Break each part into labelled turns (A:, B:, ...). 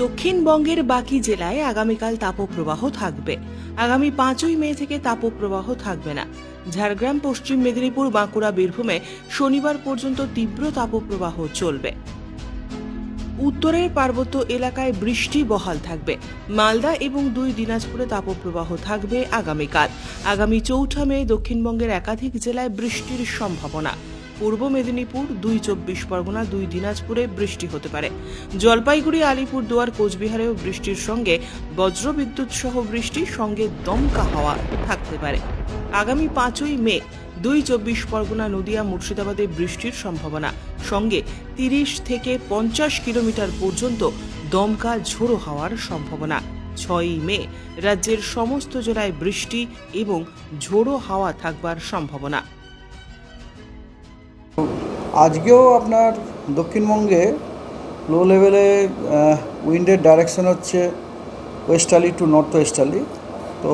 A: দক্ষিণবঙ্গের বাকি জেলায় আগামীকাল তাপপ্রবাহ থাকবে। আগামী 5ই মে থেকে তাপপ্রবাহ থাকবে না। ঝাড়গ্রাম, পশ্চিম মেদিনীপুর, বাঁকুড়া, বীরভূমে শনিবার পর্যন্ত তীব্র তাপপ্রবাহ চলবে। উত্তরের পার্বত্য এলাকায় বৃষ্টি বহাল থাকবে। মালদা এবং 2 দিনাজপুরে তাপপ্রবাহ থাকবে আগামীকাল। আগামী 4 মে দক্ষিণবঙ্গের একাধিক জেলায় বৃষ্টির সম্ভাবনা। পূর্ব মেদিনীপুর, 2 চব্বিশ পরগনা, 2 দিনাজপুরে বৃষ্টি হতে পারে। জলপাইগুড়ি, আলিপুরদুয়ার, কোচবিহারেও বৃষ্টির সঙ্গে বজ্রবিদ্যুৎ সহ বৃষ্টি, সঙ্গে দমকা হাওয়া থাকতে পারে। আগামী 5ই মে 2 চব্বিশ পরগনা, নদিয়া, মুর্শিদাবাদে বৃষ্টির সম্ভাবনা, সঙ্গে 30 থেকে 50 কিলোমিটার পর্যন্ত দমকা ঝোড়ো হাওয়ার সম্ভাবনা। 6ই মে রাজ্যের সমস্ত জেলায় বৃষ্টি এবং ঝোড়ো হাওয়া থাকবার সম্ভাবনা।
B: আজকেও আপনার দক্ষিণবঙ্গে লো লেভেলে উইন্ডের ডাইরেকশন হচ্ছে ওয়েস্টার্লি টু নর্থ ওয়েস্টার্লি। তো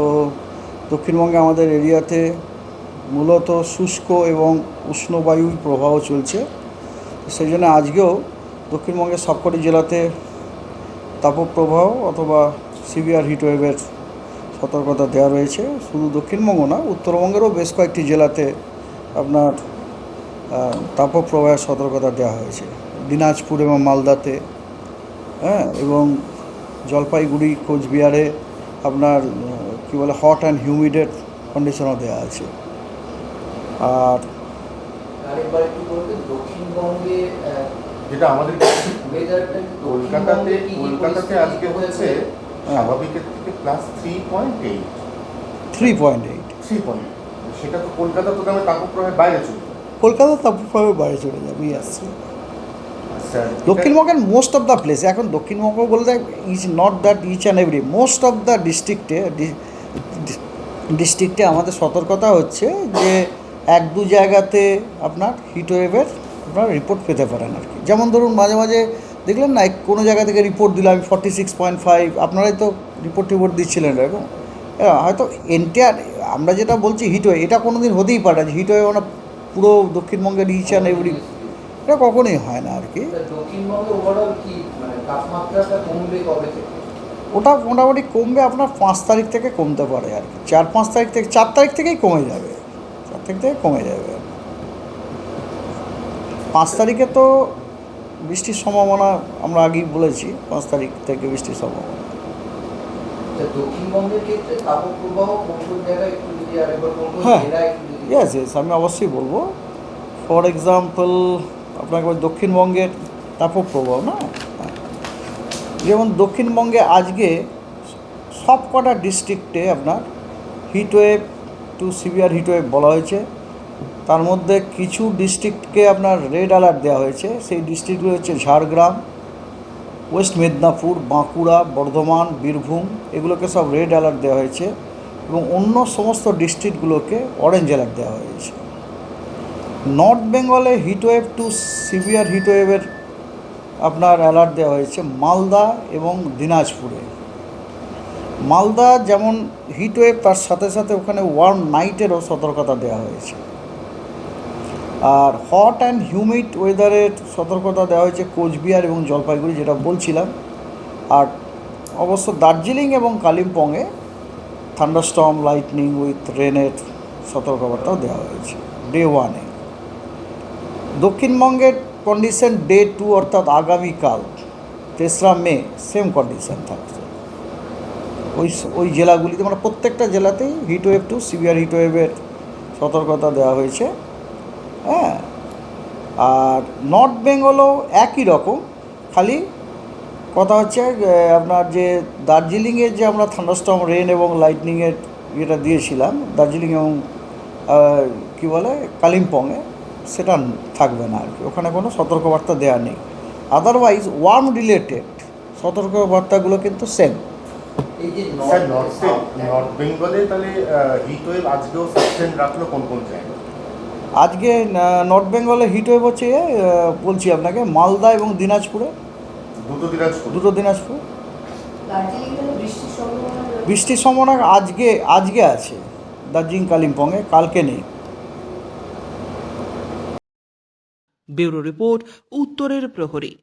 B: দক্ষিণবঙ্গে আমাদের এরিয়াতে মূলত শুষ্ক এবং উষ্ণ বায়ুর প্রবাহ চলছে। সেই জন্য আজকেও দক্ষিণবঙ্গের সবকটি জেলাতে তাপপ্রবাহ অথবা সিভিয়ার হিটওয়েভের সতর্কতা দেওয়া রয়েছে। শুধু দক্ষিণবঙ্গ না, উত্তরবঙ্গেরও বেশ কয়েকটি জেলাতে আপনার তাপপ্রবাহের সতর্কতা দেওয়া হয়েছে। দিনাজপুর এবং মালদাতে, এবং জলপাইগুড়ি, কোচবিহারে আপনার কী বলে হট অ্যান্ড হিউমিডের কন্ডিশনও দেওয়া আছে। আর
C: দক্ষিণবঙ্গে
D: যেটা আমাদের কলকাতাতে আজকে হচ্ছে স্বাভাবিকের থেকে +3.8 সেটা তো কলকাতা তো গ্রামে তাপপ্রবাহের বাইরে চলে যায়।
B: কলকাতার তাপপ্রবাহের বাইরে চলে যাবে। আসছে দক্ষিণবঙ্গের মোস্ট অফ দ্য প্লেস, এখন দক্ষিণবঙ্গ বলতে is not that each and every, most of the ডিস্ট্রিক্টে আমাদের সতর্কতা হচ্ছে যে 1-2 জায়গাতে আপনার হিটওয়েভের আপনার রিপোর্ট পেতে পারেন আর কি। যেমন ধরুন মাঝে মাঝে দেখলেন না, কোনো জায়গা থেকে রিপোর্ট দিল আমি 46.5, আপনারাই তো রিপোর্ট দিচ্ছিলেন এরকম। হয়তো এন্টায়ার আমরা যেটা বলছি হিটওয়েভ, এটা কোনো দিন হতেই পারে না হিটওয়েভ মানে পুরো দক্ষিণবঙ্গের ইচ অ্যান্ড এভরি, এটা কখনোই হয় না আর কি। ওটা মোটামুটি কমবে আপনার 5 তারিখ থেকে কমতে পারে আর কি। 4-5 তারিখ থেকে, 4 তারিখ থেকেই কমে যাবে, 4 তারিখ থেকে কমে যাবে। 5 তারিখে তো বৃষ্টির সম্ভাবনা আমরা আগেই বলেছি, 5 তারিখ থেকে বৃষ্টির সম্ভাবনা। হ্যাঁ, ইয়েস আমি অবশ্যই বলবো। ফর এক্সাম্পল আপনাকে দক্ষিণবঙ্গের তাপপ্রবাহ না, যেমন দক্ষিণবঙ্গে আজকে সব কটা ডিস্ট্রিক্টে আপনার হিটওয়েভ টু সিভিয়ার হিটওয়েভ বলা হয়েছে। তার মধ্যে কিছু ডিস্ট্রিক্টকে আপনার রেড অ্যালার্ট দেওয়া হয়েছে। সেই ডিস্ট্রিক্টগুলো হচ্ছে ঝাড়গ্রাম, ওয়েস্ট মেদিনীপুর, বাঁকুড়া, বর্ধমান, বীরভূম, এগুলোকে সব রেড অ্যালার্ট দেওয়া হয়েছে এবং অন্য সমস্ত ডিস্ট্রিক্টগুলোকে অরেঞ্জ অ্যালার্ট দেওয়া হয়েছে। নর্থ বেঙ্গলে হিটওয়েভ টু সিভিয়ার হিটওয়েভের আপনার অ্যালার্ট দেওয়া হয়েছে মালদা এবং দিনাজপুরে। মালদা যেমন হিটওয়েভ, তার সাথে সাথে ওখানে ওয়ার্ম নাইটেরও সতর্কতা দেওয়া হয়েছে। আর হট অ্যান্ড হিউমিড ওয়েদারের সতর্কতা দেওয়া হয়েছে কোচবিহার এবং জলপাইগুড়ি, যেটা বলছিলাম। আর অবশ্য দার্জিলিং এবং কালিম্পংয়ে থান্ডারস্টর্ম, লাইটনিং উইথ রেনের সতর্কবার্তাও দেওয়া হয়েছে ডে 1-এ। দক্ষিণবঙ্গের কন্ডিশন ডে 2 অর্থাৎ আগামীকাল 3রা মে সেম কন্ডিশন থাকছে ওই জেলাগুলিতে, মানে প্রত্যেকটা জেলাতেই হিটওয়েভ টু সিভিয়ার হিটওয়েভের সতর্কতা দেওয়া হয়েছে। হ্যাঁ, আর নর্থ বেঙ্গলও একই রকম, খালি কথা হচ্ছে আপনার যে দার্জিলিংয়ের যে আমরা থান্ডারস্টর্ম, রেন এবং লাইটনিংয়ের ইয়েটা দিয়েছিলাম দার্জিলিং এবং কী বলে কালিম্পংয়ে, সেটা থাকবে না আর কি। ওখানে কোনো সতর্কবার্তা দেওয়া নেই। আদারওয়াইজ ওয়ার্ম রিলেটেড সতর্কবার্তাগুলো কিন্তু সেম।
D: নর্থ বেঙ্গলে তাহলে হিটওয়েভ আজকেও সাসপেন্ড রাখলো কোন কোন জায়গায়?
B: আজকে নর্থ বেঙ্গলে হিটওয়েভ হচ্ছে বলছি আপনাকে মালদা এবং দিনাজপুরে, দুটো দিনাজপুর। বৃষ্টির সম্ভাবনা আজকে আছে দার্জিলিং, কালিম্পংয়ে, কালকে নেই।
A: ব্যুরো রিপোর্ট, উত্তরের প্রহরী।